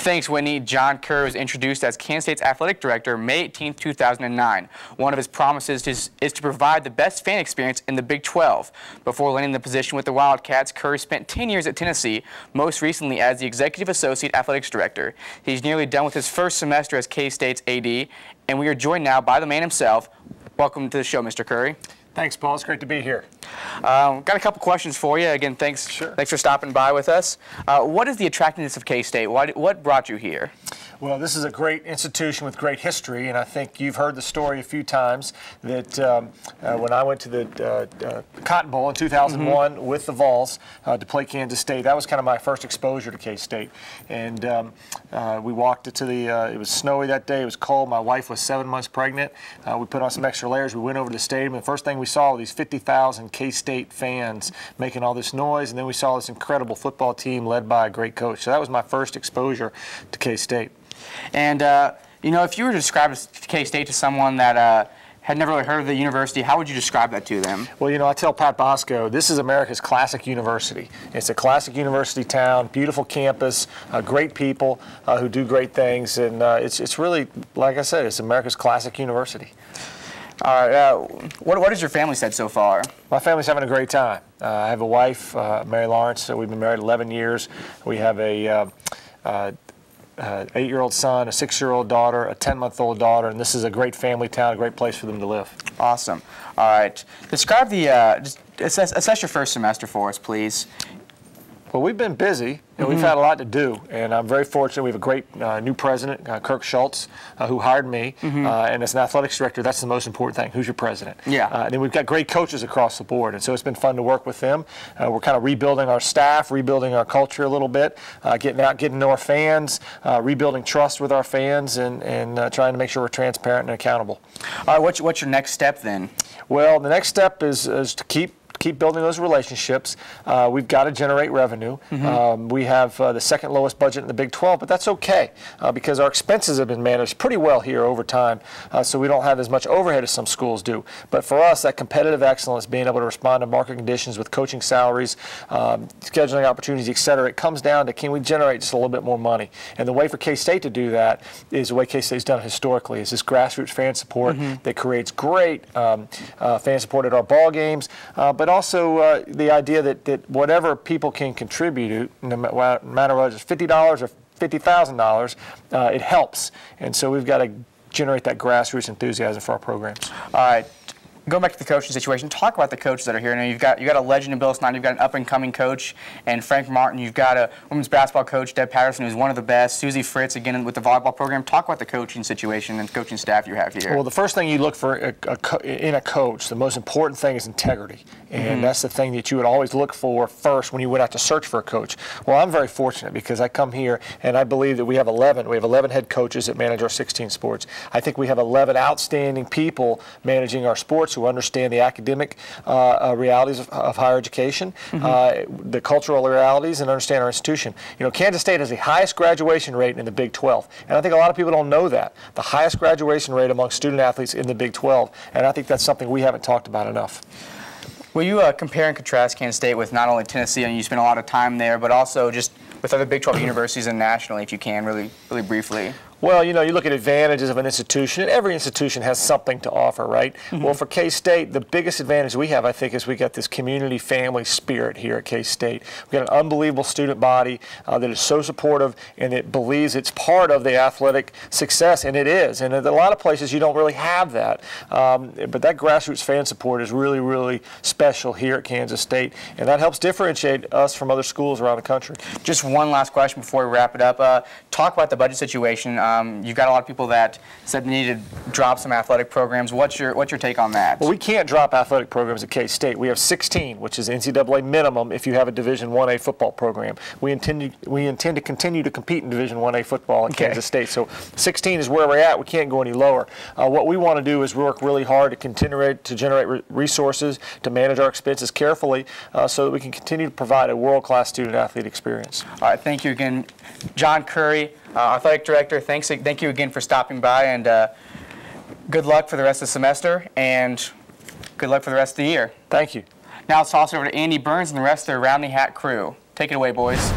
Thanks, Whitney. John Curry was introduced as Kansas State's athletic director May 18, 2009. One of his promises is to provide the best fan experience in the Big 12. Before landing the position with the Wildcats, Curry spent 10 years at Tennessee, most recently as the executive associate athletics director. He's nearly done with his first semester as K-State's AD, and we are joined now by the man himself. Welcome to the show, Mr. Curry. Thanks, Paul. It's great to be here. Got a couple questions for you. Again, thanks for stopping by with us. What is the attractiveness of K-State? What brought you here? Well, this is a great institution with great history, and I think you've heard the story a few times that when I went to the Cotton Bowl in 2001 with the Vols to play Kansas State, that was kind of my first exposure to K-State. And we walked to the, it was snowy that day, it was cold, my wife was 7 months pregnant. We put on some extra layers, we went over to the stadium, and the first thing we saw were these 50,000 K-State fans making all this noise, and then we saw this incredible football team led by a great coach. So that was my first exposure to K-State. And, you know, if you were to describe K-State to someone that had never really heard of the university, how would you describe that to them? Well, you know, I tell Pat Bosco, this is America's classic university. It's a classic university town, beautiful campus, great people who do great things, and it's really, like I said, it's America's classic university. All right, what has your family said so far? My family's having a great time. I have a wife, Mary Lawrence. We've been married 11 years. We have a 8-year-old son, a 6-year-old daughter, a 10-month-old daughter, and this is a great family town, a great place for them to live. Awesome. All right. Describe the, just assess your first semester for us, please. Well, we've been busy, and we've had a lot to do, and I'm very fortunate. We have a great new president, Kirk Schultz, who hired me, and as an athletics director, that's the most important thing. Who's your president? Yeah. And then we've got great coaches across the board, and so it's been fun to work with them. We're kind of rebuilding our staff, rebuilding our culture a little bit, getting out, getting to know our fans, rebuilding trust with our fans, and trying to make sure we're transparent and accountable. All right, what's your next step then? Well, the next step is to keep building those relationships. We've got to generate revenue. We have the second lowest budget in the Big 12, but that's okay because our expenses have been managed pretty well here over time, so we don't have as much overhead as some schools do. But for us, that competitive excellence, being able to respond to market conditions with coaching salaries, scheduling opportunities, et cetera, it comes down to, can we generate just a little bit more money? And the way for K-State to do that is the way K-State's done historically, is this grassroots fan support that creates great fan support at our ball games, but also the idea that whatever people can contribute, no matter whether it's $50 or $50,000, it helps. And so we've got to generate that grassroots enthusiasm for our programs. All right. Going back to the coaching situation, talk about the coaches that are here. Now you've got a legend in Bill Snyder, you've got an up-and-coming coach, and Frank Martin. You've got a women's basketball coach, Deb Patterson, who's one of the best. Susie Fritz, again, with the volleyball program. Talk about the coaching situation and coaching staff you have here. Well, the first thing you look for in a coach, the most important thing is integrity, and that's the thing that you would always look for first when you went out to search for a coach. Well, I'm very fortunate because I come here and I believe that we have 11. We have 11 head coaches that manage our 16 sports. I think we have 11 outstanding people managing our sports who understand the academic realities of higher education, the cultural realities, and understand our institution. You know, Kansas State has the highest graduation rate in the Big 12, and I think a lot of people don't know that. The highest graduation rate among student athletes in the Big 12, and I think that's something we haven't talked about enough. Will you compare and contrast Kansas State with not only Tennessee, and you spent a lot of time there, but also just with other Big 12 universities and nationally, if you can, really briefly? Well, you know, you look at advantages of an institution, and every institution has something to offer, right? Well, for K-State, the biggest advantage we have, I think, is we got this community family spirit here at K-State. We've got an unbelievable student body that is so supportive, and it believes it's part of the athletic success, and it is. And in a lot of places, you don't really have that. But that grassroots fan support is really, really special here at Kansas State, and that helps differentiate us from other schools around the country. Just one last question before we wrap it up. Talk about the budget situation. You've got a lot of people that said they need to drop some athletic programs. What's your take on that? Well, we can't drop athletic programs at K-State. We have 16, which is NCAA minimum if you have a Division 1A football program. We intend to continue to compete in Division 1A football at Kansas State. So 16 is where we're at. We can't go any lower. What we want to do is work really hard to continue to generate resources, to manage our expenses carefully, so that we can continue to provide a world-class student-athlete experience. All right, thank you again, John Curry, athletic director. Thank you again for stopping by, and good luck for the rest of the semester, and good luck for the rest of the year. Thank you. Now let's toss it over to Andy Burns and the rest of the Rounding Hat crew. Take it away, boys.